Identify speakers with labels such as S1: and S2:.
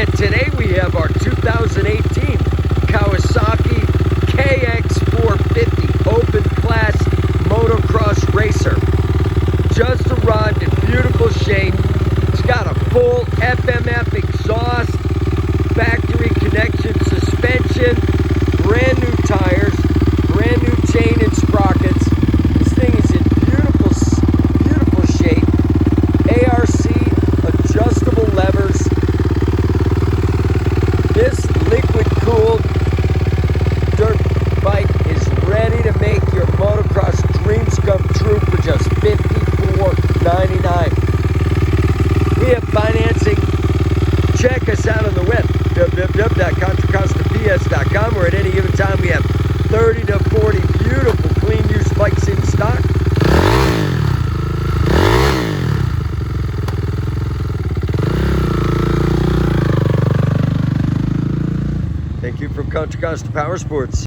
S1: And today we have our 2018 Kawasaki KX450 Open Class Motocross Racer. Just arrived in beautiful shape. It's got a full FMF exhaust, factory connection suspension, brand new tires, brand new chain and sprockets. This thing is in beautiful shape. ARC adjustable levers. This liquid cooled dirt bike is ready to make your motocross dreams come true for just $54.99. We have financing. Check us out on the web, www.contracostaps.com, where at any given time we have 30 to 40 beautiful clean used bikes in stock. Thank you from Contra Costa Powersports.